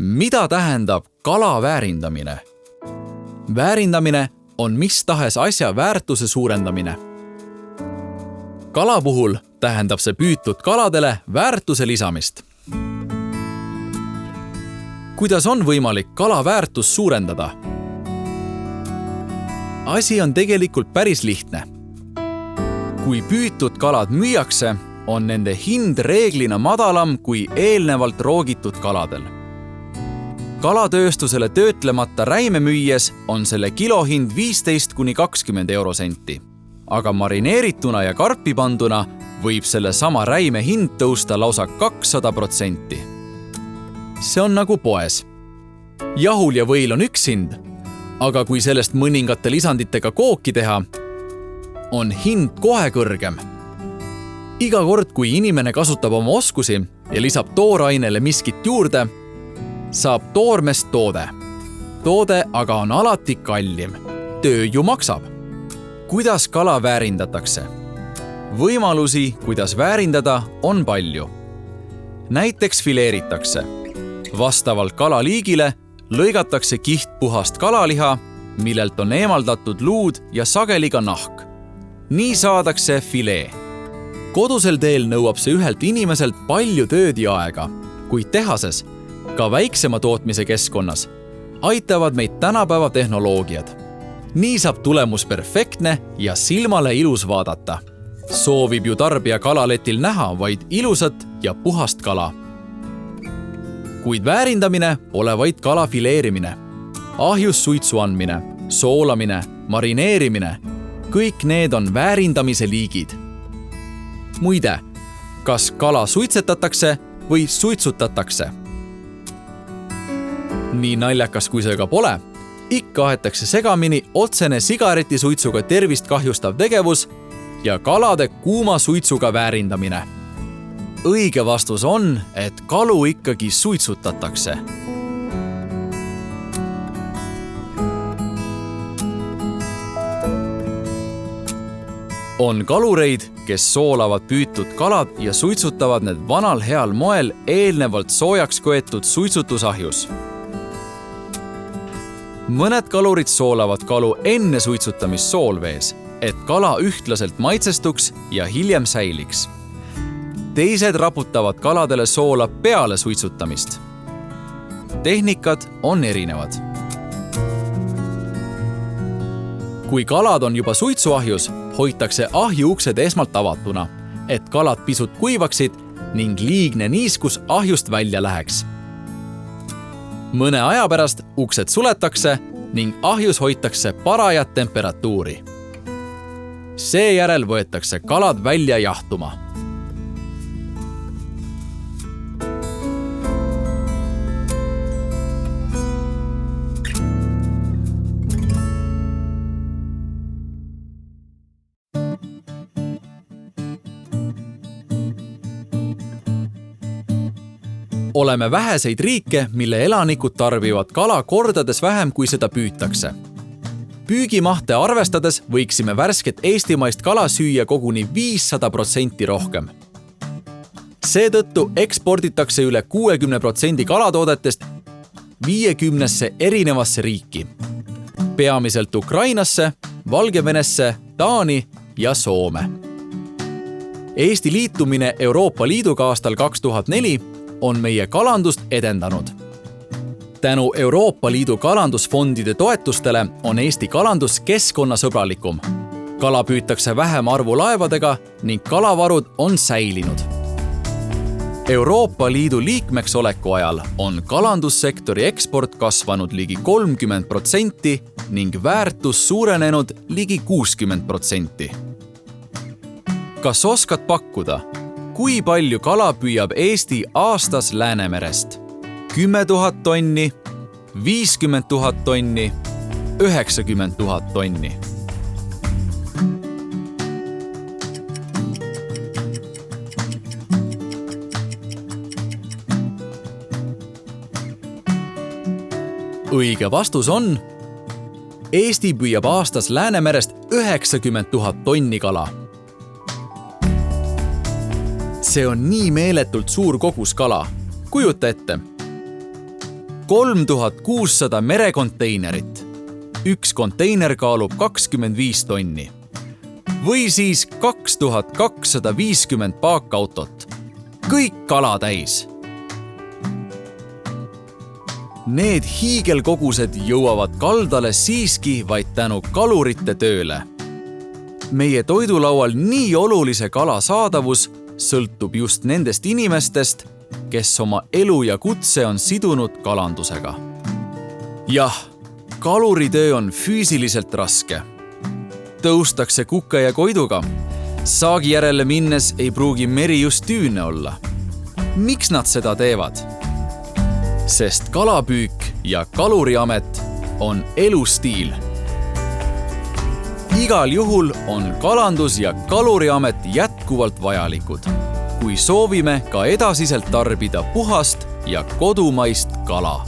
Mida tähendab kala väärindamine? Väärindamine on mis tahes asja väärtuse suurendamine. Kala puhul tähendab see püütud kaladele väärtuse lisamist. Kuidas on võimalik kala väärtust suurendada? Asi on tegelikult päris lihtne. Kui püütud kalad müüakse, on nende hind reeglina madalam kui eelnevalt roogitud kaladel. Kalatööstusele töötlemata räime müües on selle kilohind 15–20 eurosenti, aga marineerituna ja karpi panduna võib selle sama räime hind tõusta lausa 200%. See on nagu poes. Jahul ja võil on üks hind, aga kui sellest mõningate lisanditega kooki teha, on hind kohe kõrgem. Iga kord, kui inimene kasutab oma oskusi ja lisab toorainele miskit juurde, saab toormest toode. Toode aga on alati kallim. Töö ju maksab. Kuidas kala väärindatakse? Võimalusi, kuidas väärindada, on palju. Näiteks fileeritakse. Vastavalt kalaliigile lõigatakse kiht puhast kalaliha, millelt on eemaldatud luud ja sageli ka nahk. Nii saadakse filee. Kodusel teel nõuab see ühelt inimeselt palju tööd ja aega, kuid tehases, ka väiksema tootmise keskkonnas, aitavad meid tänapäeva tehnoloogiad. Nii saab tulemus perfektne ja silmale ilus vaadata. Soovib ju tarbija kalaletil näha vaid ilusat ja puhast kala. Kuid väärindamine pole vaid kala fileerimine. Ahjus suitsu andmine, soolamine, marineerimine, kõik need on väärindamise liigid. Muide, kas kala suitsetatakse või suitsutatakse? Nii naljakas kui see ka pole, ikka aetakse segamini otsene sigaretisuitsuga tervist kahjustav tegevus ja kalade kuuma suitsuga väärindamine. Õige vastus on, et kalu ikkagi suitsutatakse. On kalureid, kes soolavad püütud kalad ja suitsutavad need vanal heal moel eelnevalt soojaks köetud suitsutusahjus. Mõned kalurid soolavad kalu enne suitsutamist soolvees, et kala ühtlaselt maitsestuks ja hiljem säiliks. Teised raputavad kaladele soola peale suitsutamist. Tehnikad on erinevad. Kui kalad on juba suitsuahjus, hoitakse ahju uksed esmalt avatuna, et kalad pisut kuivaksid ning liigne niiskus ahjust välja läheks. Mõne aja pärast uksed suletakse ning ahjus hoitakse parajat temperatuuri. Seejärel võetakse kalad välja jahtuma. Oleme väheseid riike, mille elanikud tarbivad kala kordades vähem, kui seda püütakse. Püügimahte arvestades võiksime värsket eestimaist kala süüa koguni 500% rohkem. Seetõttu eksporditakse üle 60% kalatoodetest 50 erinevasse riiki. Peamiselt Ukrainasse, Valgevenesse, Taani ja Soome. Eesti liitumine Euroopa Liiduga aastal 2004 on meie kalandust edendanud. Tänu Euroopa Liidu kalandusfondide toetustele on Eesti kalandus keskkonnasõbralikum. Kala püütakse vähem arvu laevadega ning kalavarud on säilinud. Euroopa Liidu liikmeks oleku ajal on kalandussektori eksport kasvanud ligi 30% ning väärtus suurenenud ligi 60%. Kas oskad pakkuda, kui palju kala püüab Eesti aastas Läänemerest? 10 000 tonni, 50 000 tonni, 90 000 tonni. Õige vastus on: Eesti püüab aastas Läänemerest 90 000 tonni kala. See on nii meeletult suur kogus kala. Kujuta ette. 3600 merekonteinerit. Üks konteiner kaalub 25 tonni. Või siis 2250 paakautot. Kõik kala täis. Need hiigelkogused jõuavad kaldale siiski vaid tänu kalurite tööle. Meie toidulaual nii olulise kala saadavus sõltub just nendest inimestest, kes oma elu ja kutse on sidunud kalandusega. Jah, kaluritöö on füüsiliselt raske. Tõustakse kuke ja koiduga. Saagi järele minnes ei pruugi meri just tüüne olla. Miks nad seda teevad? Sest kalapüük ja kaluriamet on elustiil. Igal juhul on kalandus ja kaluriamet jätkuvalt vajalikud, kui soovime ka edasiselt tarbida puhast ja kodumaist kala.